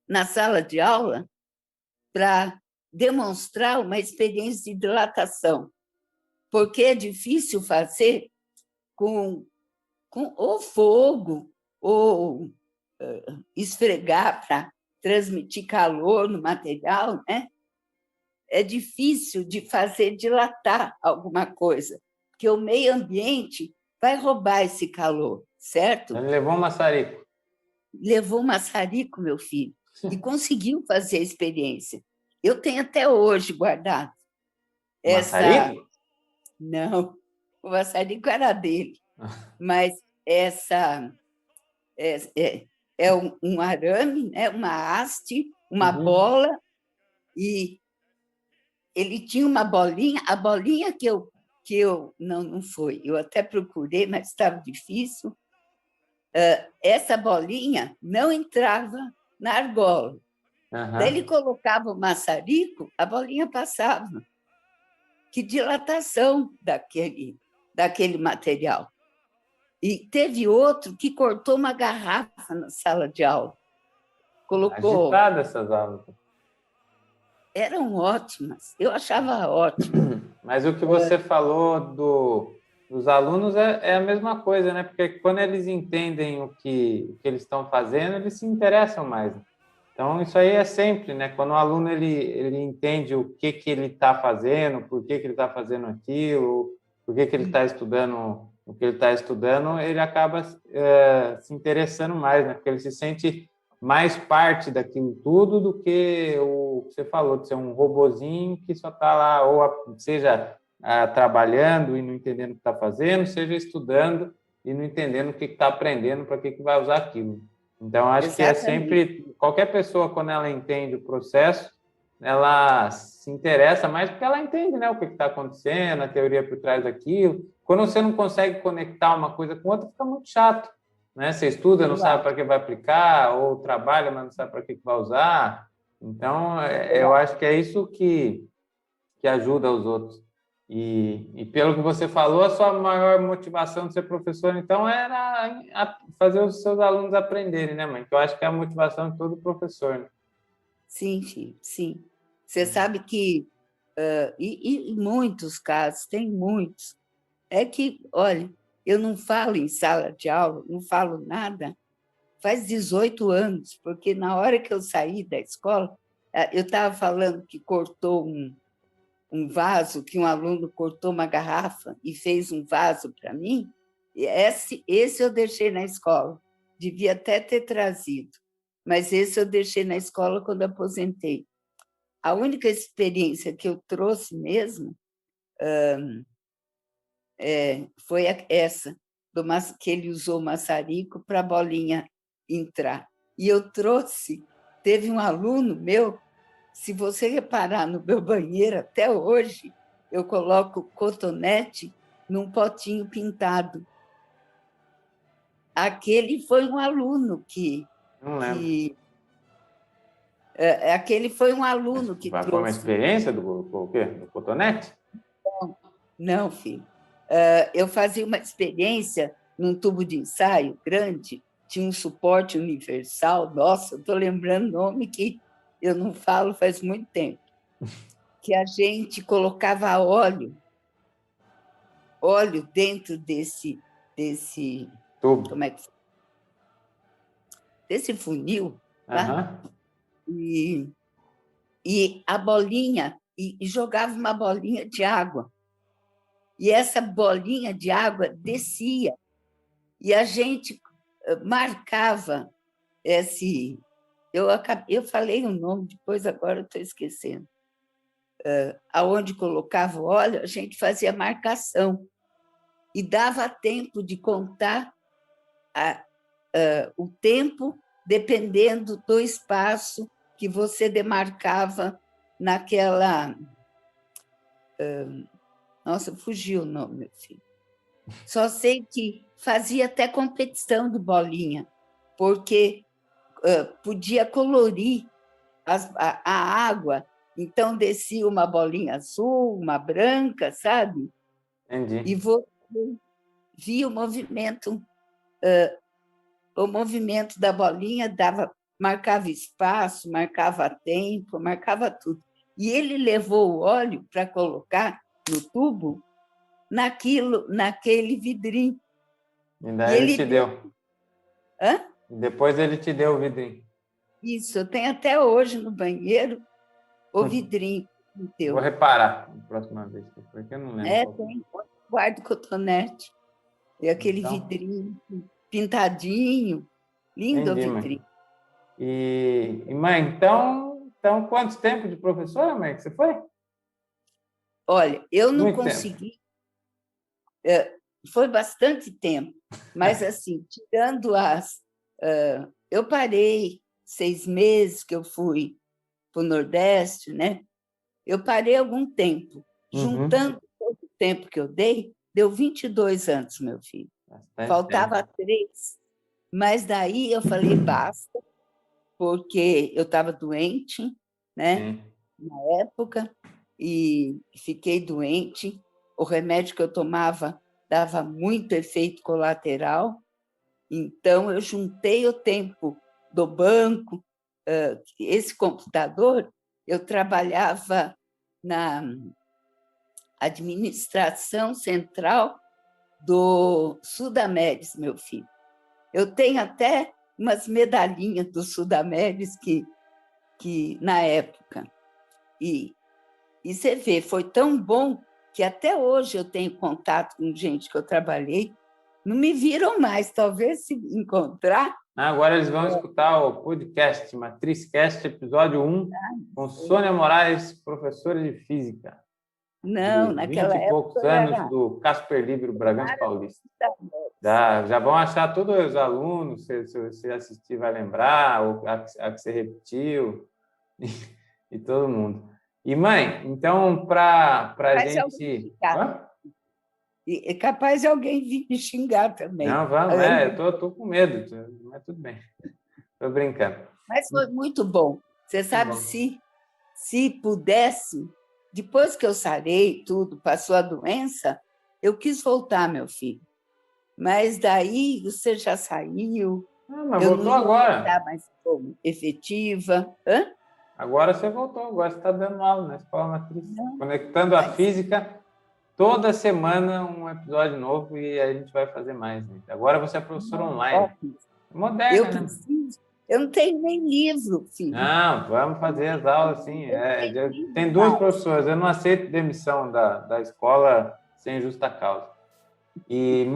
na sala de aula para demonstrar uma experiência de dilatação, porque é difícil fazer com ou fogo, ou esfregar para transmitir calor no material, né? É difícil de fazer dilatar alguma coisa, porque o meio ambiente vai roubar esse calor, certo?
Ele levou um maçarico.
levou maçarico, meu filho, e conseguiu fazer a experiência. Eu tenho até hoje guardado essa...
Maçarico?
Não, o maçarico era dele, mas essa é um arame, né? Uma haste, uma
Uhum.
bola, e ele tinha uma bolinha, a bolinha que eu não foi, eu até procurei, mas estava difícil. Essa bolinha não entrava na argola. Daí ele
Aham.
colocava o maçarico, a bolinha passava. Que dilatação daquele material. E teve outro que cortou uma garrafa na sala de aula. Colocou.
Agitada essas aulas.
Eram ótimas, eu achava ótimo.
Mas o que você falou dos alunos é a mesma coisa, né? Porque quando eles entendem o que eles estão fazendo, eles se interessam mais. Então, isso aí é sempre, né? Quando o aluno ele entende o que ele está fazendo, por que ele está fazendo aquilo, por que ele está estudando o que ele está estudando, ele acaba se interessando mais, né? Porque ele se sente mais parte daquilo tudo do que o que você falou, de ser um robozinho que só está lá, ou seja, trabalhando e não entendendo o que está fazendo, seja estudando e não entendendo o que está aprendendo, para que vai usar aquilo. Então, acho que é
Exatamente.
sempre, qualquer pessoa, quando ela entende o processo, ela se interessa mais porque ela entende, né, o que está acontecendo, a teoria por trás daquilo. Quando você não consegue conectar uma coisa com outra, fica muito chato, né? Você estuda, não
Eu
sabe
acho,
para que vai aplicar, ou trabalha, mas não sabe para que vai usar. Então,
eu
eu
acho.
acho que é isso que ajuda os outros. E pelo que você falou, a sua maior motivação de ser professor, então, era fazer os seus alunos aprenderem, né, mãe? Que eu acho que é a motivação de todo professor, né?
Sim, filho, sim. Você sabe que, em muitos casos, tem muitos, é que, olha, eu não falo em sala de aula, não falo nada, faz 18 anos, porque na hora que eu saí da escola, eu estava falando que cortou um vaso, que um aluno cortou uma garrafa e fez um vaso para mim. Esse eu deixei na escola, devia até ter trazido, mas esse eu deixei na escola quando aposentei. A única experiência que eu trouxe mesmo foi essa, que ele usou o maçarico para a bolinha entrar. E eu trouxe, teve um aluno meu, se você reparar no meu banheiro até hoje, eu coloco cotonete num potinho pintado. Aquele foi um aluno
Não lembro.
que aquele foi um aluno que
Foi uma
trouxe.
experiência do quê? Do cotonete?
Não, filho. Eu fazia uma experiência num tubo de ensaio grande, tinha um suporte universal. Nossa, estou lembrando nome que eu não falo faz muito tempo. Que a gente colocava óleo dentro desse
Tubo.
como é que desse funil, tá?
Aham.
E, e a bolinha e jogava uma bolinha de água. E essa bolinha de água descia e a gente marcava esse. Eu falei o nome, depois agora estou esquecendo. Aonde colocava o óleo, a gente fazia marcação e dava tempo de contar o tempo dependendo do espaço que você demarcava naquela. Nossa, fugiu o nome, meu filho. Só sei que fazia até competição de bolinha, porque podia colorir a água, então descia uma bolinha azul, uma branca, sabe? E
Entendi.
você via o movimento da bolinha, marcava espaço, marcava tempo, marcava tudo. E ele levou o óleo para colocar no tubo naquele vidrinho.
E
E
daí ele
ele
te
deu.
deu.
Hã?
E depois ele te deu o vidrinho.
Isso, eu tenho até hoje no banheiro o vidrinho que me
Vou
deu.
reparar na próxima vez, porque eu não lembro qual que é.
Tem, guardo cotonete, e aquele
Então,
vidrinho pintadinho. Lindo
Entendi,
a
mãe.
vitrine.
E mãe, então quanto tempo de professora, mãe, que você foi?
Olha, eu não
Muito tempo.
consegui, foi bastante tempo, mas assim, tirando eu parei 6 meses que eu fui para o Nordeste, né? Eu parei algum tempo.
Uhum.
Juntando todo o tempo que eu dei, deu 22 anos, meu filho.
Bastante
Faltava
tempo.
3. Mas daí eu falei, basta, porque eu estava doente, né?
Sim.
Na época, e fiquei doente. O remédio que eu tomava dava muito efeito colateral, então eu juntei o tempo do banco. Esse computador, eu trabalhava na administração central do Sudameris, meu filho. Eu tenho até umas medalhinhas do Sudameris que na época. E você vê, foi tão bom que até hoje eu tenho contato com gente que eu trabalhei. Não me viram mais, talvez se encontrar.
Agora eles vão escutar o podcast MatrizCast, episódio 1, com Sônia Moraes, professora de Física,
Não,
de 20
naquela
e poucos
época
anos, do Casper Libero Bragança Paulista. Já vão achar todos os alunos, se você assistir vai lembrar, a que você repetiu, e todo mundo. E, mãe, então, para a gente...
É capaz de alguém vir me xingar também.
Não, vamos, eu tô com medo, mas tudo bem. Estou brincando.
Mas foi muito bom. Você sabe,
bom.
se pudesse, depois que eu sarei tudo, passou a doença, eu quis voltar, meu filho. Mas daí você já saiu.
Mas
eu
voltou
não ia
agora.
estar mais como efetiva. Hã?
Agora você voltou, agora você está dando aula na Escola Matriz.
Não,
Conectando a física, toda semana um episódio novo e a gente vai fazer mais. Né? Agora você é professora online. Moderna,
eu preciso. Eu não tenho nem livro, filho.
Não, vamos fazer as aulas sim. Tem 2 professoras, eu não aceito demissão da escola sem justa causa. E,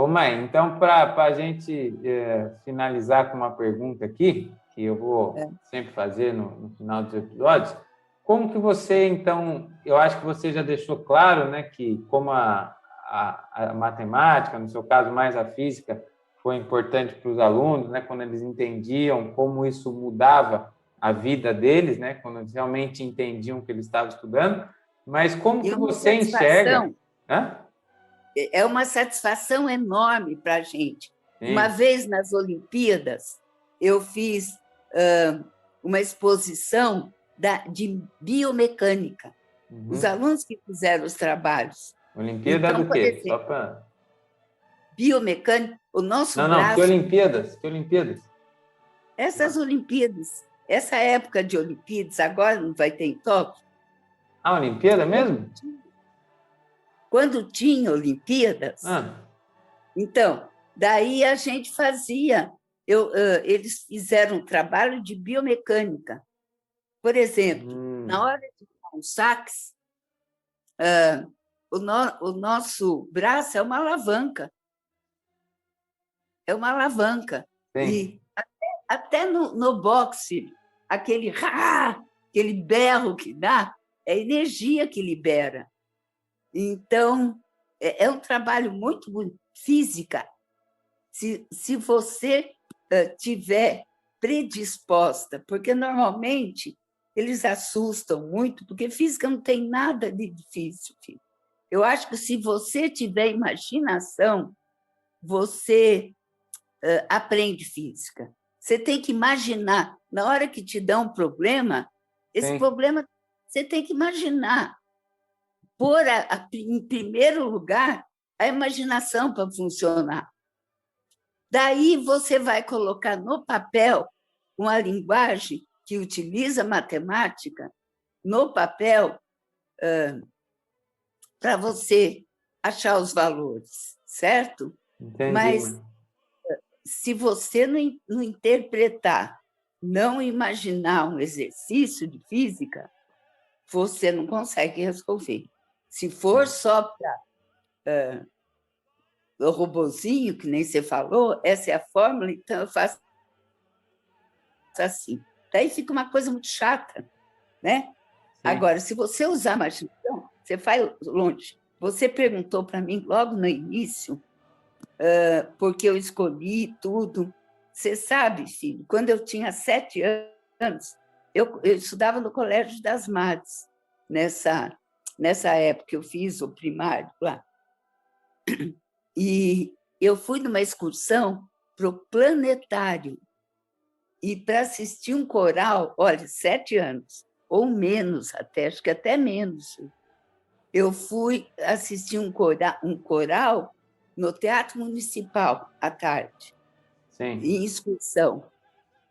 mãe, então, para a gente finalizar com uma pergunta aqui, que eu vou sempre fazer no final dos episódios, como que você, então, eu acho que você já deixou claro, né, que como a matemática, no seu caso mais a física, foi importante para os alunos, né, quando eles entendiam como isso mudava a vida deles, né, quando eles realmente entendiam o que eles estavam estudando, mas como que você enxerga...
É uma satisfação enorme para a gente.
Sim.
Uma vez nas Olimpíadas, eu fiz uma exposição de biomecânica. Os alunos que fizeram os trabalhos.
Olimpíada do quê?
Exemplo,
só para...
Biomecânica, o nosso
não,
braço...
que Olimpíadas? Que Olimpíadas?
Essas Olimpíadas, essa época de Olimpíadas, agora não vai ter em Tóquio.
Olimpíada mesmo?
Quando tinha Olimpíadas, então, daí a gente fazia... eles fizeram um trabalho de biomecânica. Por exemplo, na hora de dar um sax, o nosso braço é uma alavanca. É uma alavanca.
Sim.
E até no boxe, aquele berro que dá, é a energia que libera. Então, é um trabalho muito bonito. Física. Se você tiver predisposta, porque normalmente eles assustam muito, porque física não tem nada de difícil, filho. Eu acho que se você tiver imaginação, você aprende física. Você tem que imaginar. Na hora que te dá um problema, esse problema você tem que imaginar. Pôr, em primeiro lugar, a imaginação para funcionar. Daí você vai colocar no papel uma linguagem que utiliza matemática no papel para você achar os valores, certo?
Entendi.
Mas se você não interpretar, não imaginar um exercício de física, você não consegue resolver. Se for só para o robozinho, que nem você falou, essa é a fórmula, então eu faço assim. Daí fica uma coisa muito chata, né? Sim. Agora, se você usar imaginação, você vai longe. Você perguntou para mim logo no início porque eu escolhi tudo. Você sabe, filho, quando eu tinha 7 anos, eu estudava no Colégio das Madres, nessa época eu fiz o primário lá. E eu fui numa excursão para o planetário e para assistir um coral, olha, 7 anos, ou menos até, acho que até menos. Eu fui assistir um coral no Teatro Municipal à tarde,
Sim.
em excursão.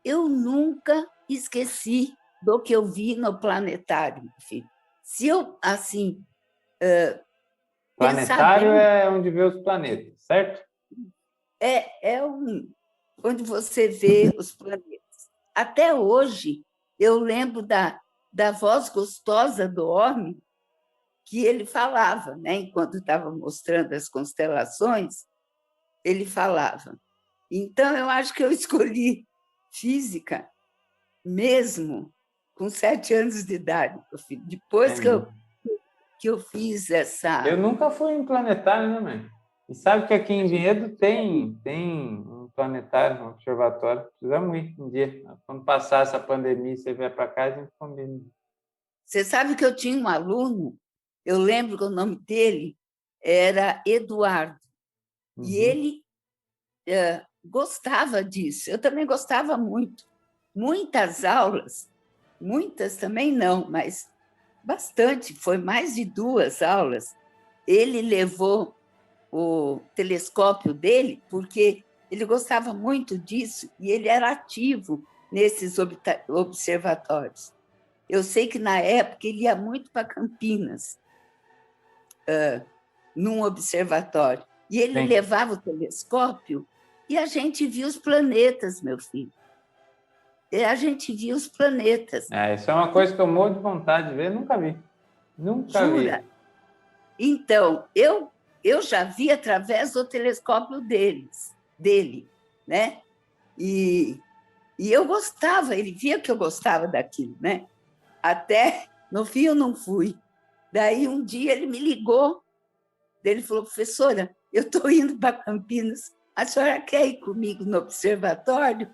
Eu nunca esqueci do que eu vi no planetário, filho. Se eu, assim,
planetário é onde vê os planetas, certo?
Onde você vê os planetas. Até hoje, eu lembro da voz gostosa do homem que ele falava, né? Enquanto estava mostrando as constelações, ele falava. Então, eu acho que eu escolhi física mesmo com 7 anos de idade. Depois que eu fiz essa...
Eu nunca fui em planetário, né, mãe? E sabe que aqui em Vinhedo tem um planetário, um observatório. Precisamos ir um dia. Quando passar essa pandemia, você vier para cá, a gente combina.
Você sabe que eu tinha um aluno, eu lembro que o nome dele era Eduardo, e ele gostava disso. Eu também gostava muito. Muitas aulas, muitas também não, mas bastante, foi mais de 2 aulas. Ele levou o telescópio dele, porque ele gostava muito disso e ele era ativo nesses observatórios. Eu sei que, na época, ele ia muito para Campinas, num observatório, e ele
Sim.
levava o telescópio e a gente via os planetas, meu filho. E a gente via os planetas.
Isso é uma coisa que eu morro de vontade de ver, nunca vi. Nunca
Jura?
vi.
Então, eu já vi através do telescópio dele, né? E eu gostava, ele via que eu gostava daquilo, né? Até, no fim, eu não fui. Daí, um dia, ele me ligou, ele falou, professora, eu estou indo para Campinas, a senhora quer ir comigo no observatório?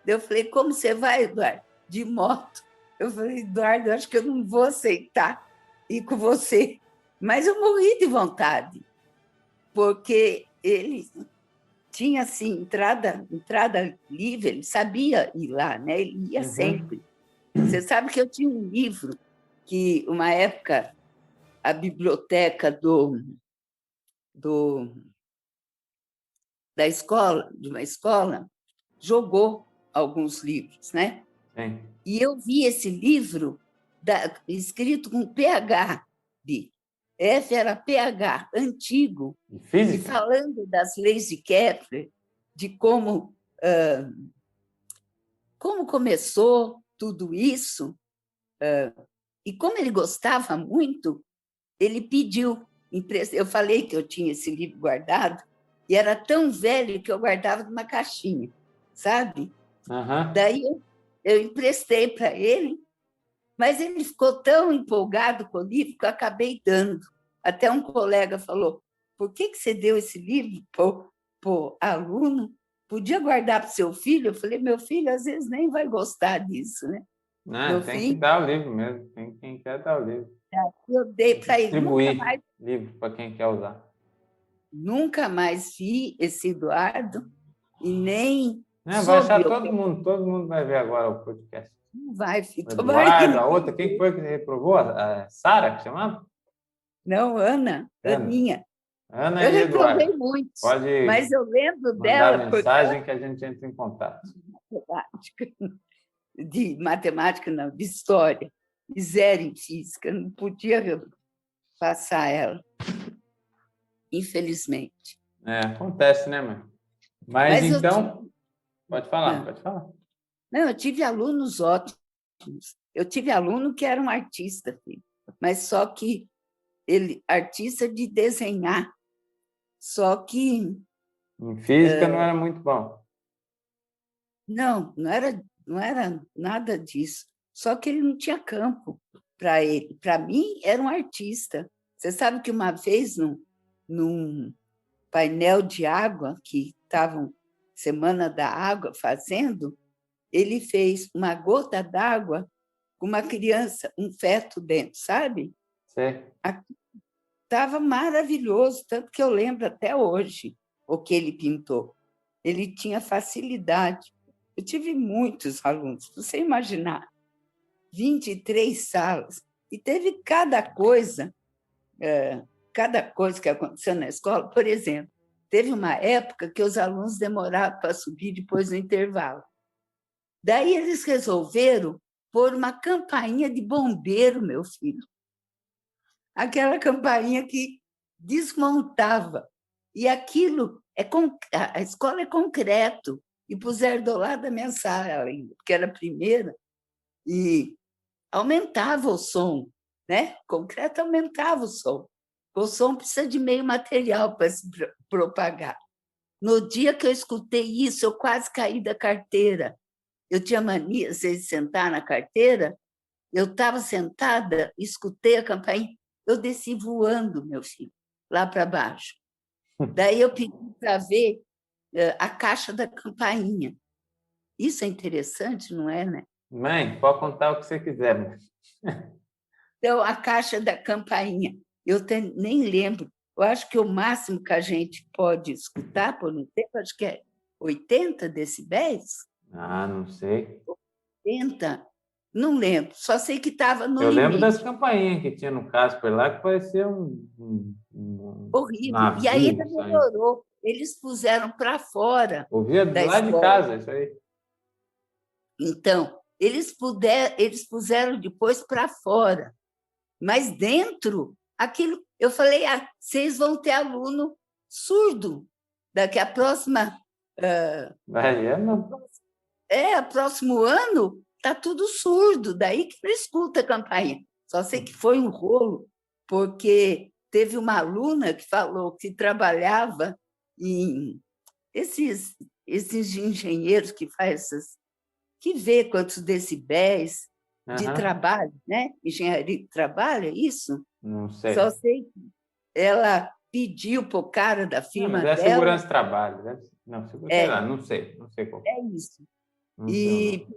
Eu falei, como você vai, Eduardo? De moto. Eu falei, Eduardo, eu acho que eu não vou aceitar ir com você. Mas eu morri de vontade, porque ele tinha assim, entrada livre, ele sabia ir lá, né? Ele ia sempre. Você sabe que eu tinha um livro que, uma época, a biblioteca da escola, de uma escola, jogou alguns livros, né?
Sim.
E eu vi esse livro escrito com PH, F era PH, antigo,
Física?
e falando das leis de Kepler, de como começou tudo isso, e como ele gostava muito, ele pediu. Eu falei que eu tinha esse livro guardado, e era tão velho que eu guardava numa caixinha, sabe? Daí eu emprestei para ele, mas ele ficou tão empolgado com o livro que eu acabei dando. Até um colega falou, por que você deu esse livro para o aluno? Podia guardar para o seu filho? Eu falei, meu filho às vezes nem vai gostar disso, né?
Não, tem que dar o livro mesmo, tem quem quer dar o livro.
Eu dei para ele.
Distribuir livro para quem quer usar.
Nunca mais vi esse Eduardo e nem
vai achar todo mundo vai ver agora o podcast.
Não vai, filho.
Eduardo, a outra, quem foi que reprovou? A Sara, que chamava?
Não, Ana, Aninha.
Ana
eu
e
reprovei
Eduardo.
muito,
Pode
mas eu lembro
mandar
dela
mensagem que a gente entra em contato.
De matemática, não, de história, e 0 em física, não podia passar ela, infelizmente.
Acontece, né, mãe? Mas então, pode falar.
Não, eu tive alunos ótimos. Eu tive aluno que era um artista, filho, mas só que ele, artista de desenhar, Só que
Em física não era muito bom.
não era nada disso. Só que ele não tinha campo para ele. Para mim, era um artista. Você sabe que uma vez, num painel de água, que estavam Semana da Água fazendo, ele fez uma gota d'água com uma criança, um feto dentro, sabe?
Sei.
Estava maravilhoso, tanto que eu lembro até hoje o que ele pintou. Ele tinha facilidade. Eu tive muitos alunos, para você imaginar, 23 salas, e teve cada coisa que aconteceu na escola. Por exemplo, teve uma época que os alunos demoravam para subir depois do intervalo. Daí eles resolveram pôr uma campainha de bombeiro, meu filho. Aquela campainha que desmontava. E aquilo, a escola é concreto, e puseram do lado da minha sala ainda, porque era a primeira, e aumentava o som, né? Concreto aumentava o som. O som precisa de meio material para se propagar. No dia que eu escutei isso, eu quase caí da carteira. Eu tinha mania de sentar na carteira, eu estava sentada, escutei a campainha, eu desci voando, meu filho, lá para baixo. Daí eu pedi para ver a caixa da campainha. Isso é interessante, não é, né?
Mãe, pode contar o que você quiser. Mãe.
Então, a caixa da campainha, nem lembro. Eu acho que o máximo que a gente pode escutar por um tempo, acho que é 80 decibéis.
Ah, não sei.
80, não lembro. Só sei que estava no
Eu lembro das
limite.
campainhas que tinha no Casper lá, que parecia um
Horrível. E aí
navio
ainda
saindo.
melhorou. Eles puseram para fora
Ouvia
da
lá de
escola.
casa, isso aí.
Então, eles puseram depois para fora. Mas dentro, aquilo. Eu falei, vocês vão ter aluno surdo. Daqui a próxima.
Vai, não.
O próximo ano está tudo surdo, daí que não escuta a campainha. Só sei que foi um rolo, porque teve uma aluna que falou que trabalhava em esses engenheiros que faz que vê quantos decibéis de trabalho, né? Engenharia de trabalho, é isso?
Não
Só
sei.
sei que ela pediu para o cara da
Não, mas
firma
é
dela,
segurança de trabalho. Não, sei lá,
é,
não sei qual.
é isso.
Não sei o
E
nome.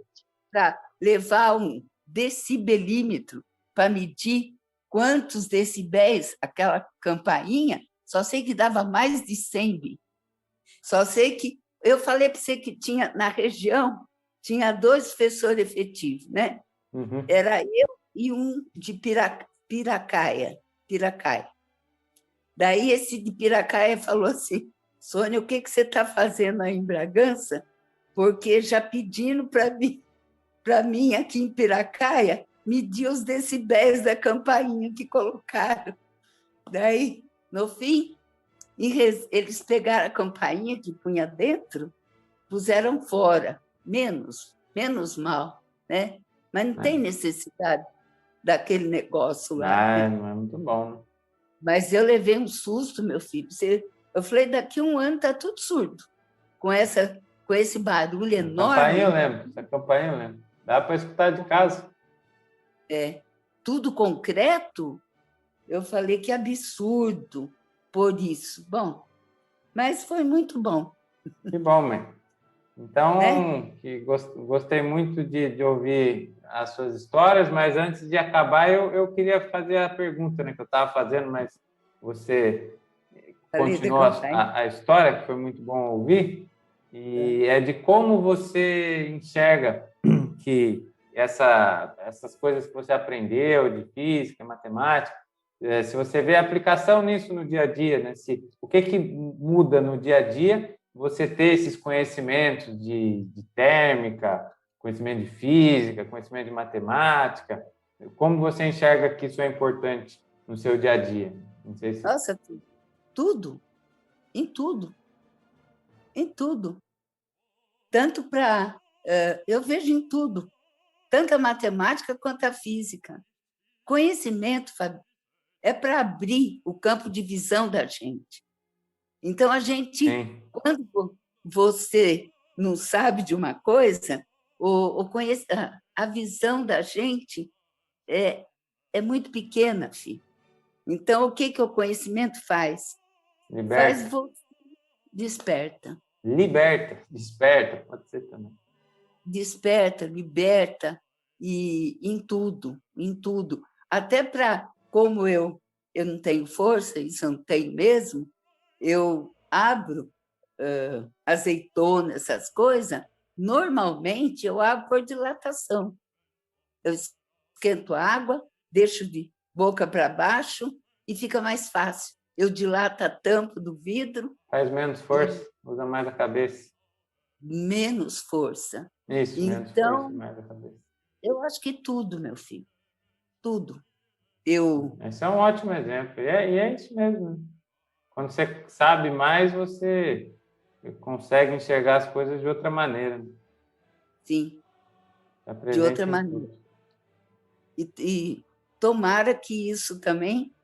para levar um decibelímetro para medir quantos decibéis aquela campainha, só sei que dava mais de 100. Só sei que eu falei para você que tinha na região tinha 2 professores efetivos, né?
Uhum.
Era eu e um de Piracaia. Daí esse de Piracaia falou assim: Sônia, o que você está fazendo aí em Bragança? Porque já pedindo para mim aqui em Piracaia medir os decibéis da campainha que colocaram. Daí, no fim, eles pegaram a campainha que punha dentro, puseram fora, menos mal, né? Mas não tem necessidade daquele negócio lá,
Ah,
né?
não é muito bom, né?
Mas eu levei um susto, meu filho. Eu falei, daqui a um ano está tudo surdo, com esse barulho
A campainha eu
enorme,
lembro. Essa campainha eu lembro. Dá para escutar de casa.
tudo concreto. Eu falei que absurdo por isso. Bom, mas foi muito bom,
Que bom, mãe.
né?
Então, gostei muito de ouvir as suas histórias, mas antes de acabar, eu queria fazer a pergunta, né, que eu estava fazendo, mas você
Falei da
continuou
campainha.
a história, que foi muito bom ouvir, e é de como você enxerga que essas coisas que você aprendeu de física, matemática, se você vê a aplicação nisso no dia a dia, né? O que muda no dia a dia você ter esses conhecimentos de térmica, conhecimento de física, conhecimento de matemática, como você enxerga que isso é importante no seu dia a dia? Não sei se...
Nossa, tudo, em tudo, em tudo. Tanto para. Eu vejo em tudo, tanto a matemática quanto a física. Conhecimento, Fábio, é para abrir o campo de visão da gente. Então, a gente,
Sim.
quando você não sabe de uma coisa, a visão da gente é muito pequena, filho. Então, o que o conhecimento faz? Faz
Liberta.
você desperta.
Liberta, desperta, pode ser também.
Desperta, liberta, e em tudo, em tudo. Até para, como eu não tenho força, isso eu não tenho mesmo, eu abro azeitona, essas coisas, normalmente eu abro por dilatação. Eu esquento a água, deixo de boca para baixo e fica mais fácil. Eu dilato a tampa do vidro.
Faz menos força, usa mais a cabeça.
Menos força.
Isso, menos força,
Então,
mais a cabeça.
eu acho que tudo, meu filho, tudo.
Esse é um ótimo exemplo. E é isso mesmo. Né? Quando você sabe mais, você consegue enxergar as coisas de outra maneira. Né?
Sim,
Tá
de
presente
outra
em
maneira.
tudo.
E tomara que isso também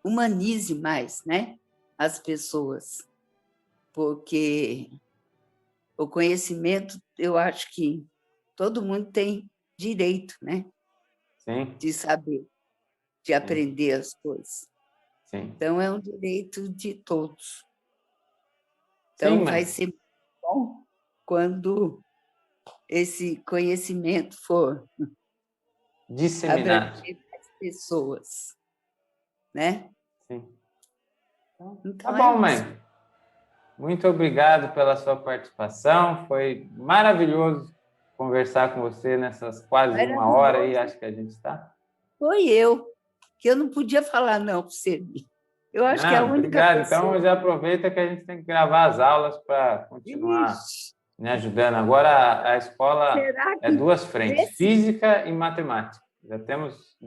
humanize mais, né, as pessoas, porque o conhecimento, eu acho que todo mundo tem direito, né,
Sim,
de saber, de
sim,
aprender as coisas.
sim.
Então, é um direito de todos.
Sim,
Então, vai
mas
ser bom quando esse conhecimento for
disseminado.
abranger mais pessoas, né?
Sim. Então, tá
Então, é
bom,
isso.
mãe. Muito obrigado pela sua participação. Foi maravilhoso conversar com você nessas quase uma hora aí,
Maravilhoso
acho que a gente está.
foi eu, que eu não podia falar não para você. Eu acho que é a
Não,
única
obrigado. Então,
pessoa.
já aproveita que a gente tem que gravar as aulas para continuar
Ixi,
me ajudando. Agora, a escola
será
é
que
duas frentes,
nesse,
física e matemática. Já temos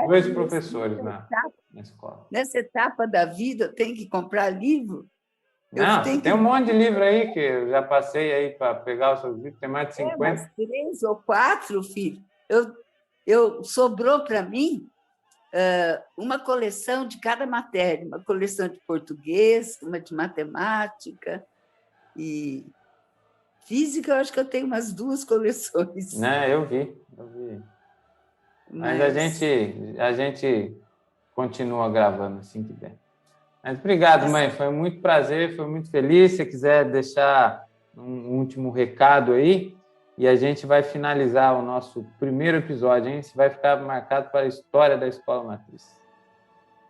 dois professores na escola.
nessa etapa da vida eu tenho que comprar livro? Eu
Não, você
tenho que
tem um monte de livro aí que eu já passei aí para pegar os seus livros, tem mais de
mais
50.
3 ou 4, filho. Sobrou para mim uma coleção de cada matéria, uma coleção de português, uma de matemática e física. Eu acho que eu tenho umas 2 coleções,
Né, eu vi. Mas
mas
a gente continua gravando assim que der. Mas obrigado, mãe. Foi muito prazer, foi muito feliz. Se você quiser deixar um último recado aí, e a gente vai finalizar o nosso primeiro episódio, hein? Isso vai ficar marcado para a história da Escola Matriz.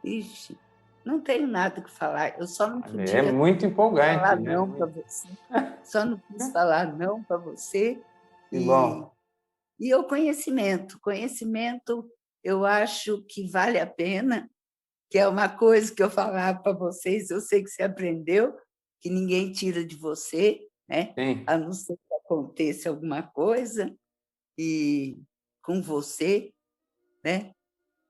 ixi, não tenho nada que falar. Eu só não
É
podia
muito empolgante,
falar
né?
não para você. Só não quis falar não para você.
Que
E,
bom.
e o conhecimento. Conhecimento, eu acho que vale a pena, que é uma coisa que eu falava para vocês, eu sei que você aprendeu, que ninguém tira de você, né?
Sim,
A não ser que aconteça alguma coisa e com você, né?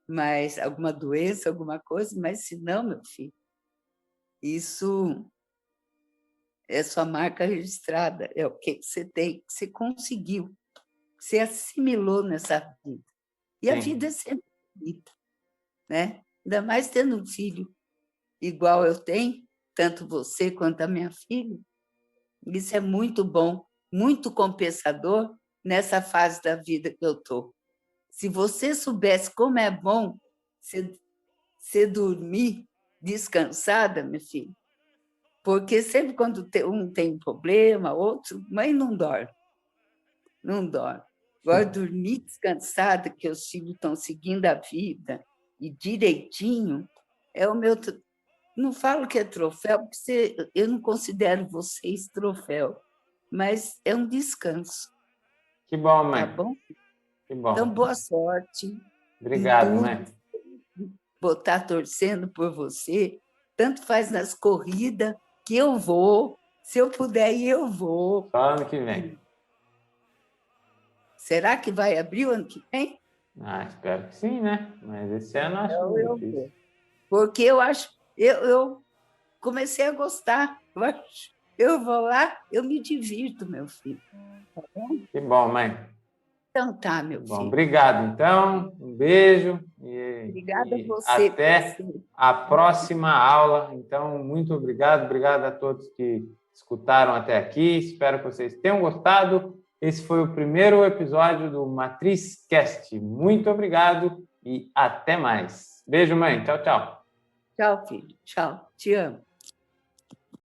Mas alguma doença, alguma coisa, mas se não, meu filho, isso é sua marca registrada, é o que você tem, que você conseguiu, que você assimilou nessa vida. E a
sim.
vida é sempre bonita, né? Ainda mais tendo um filho igual eu tenho, tanto você quanto a minha filha. Isso é muito bom, muito compensador nessa fase da vida que eu estou. Se você soubesse como é bom você dormir descansada, minha filha, porque sempre quando um tem um problema, outro, mãe não dorme, não dorme. Agora, dormir descansada, que os filhos estão seguindo a vida e direitinho, é o meu. Não falo que é troféu, porque eu não considero vocês troféu, mas é um descanso,
Que bom,
tá
mãe.
bom?
Que
Então,
bom.
boa sorte em
Obrigado,
tudo.
mãe.
Vou estar torcendo por você, tanto faz nas corridas, que eu vou, se eu puder ir, eu vou.
Só ano que vem.
Será que vai abrir o ano que vem?
Ah, espero que sim, né? Mas esse ano eu acho
Então,
muito
eu
difícil.
vou. Porque eu acho, eu comecei a gostar. Eu vou lá, eu me divirto, meu filho.
Que bom, mãe.
Então tá, meu
Bom,
filho.
obrigado, então. Um beijo.
Obrigada a você.
Até a próxima aula. Então, muito obrigado. Obrigado a todos que escutaram até aqui. Espero que vocês tenham gostado. Esse foi o primeiro episódio do Matriz Cast. Muito obrigado e até mais. Beijo, mãe. Tchau, tchau.
Tchau, filho. Tchau. Te amo.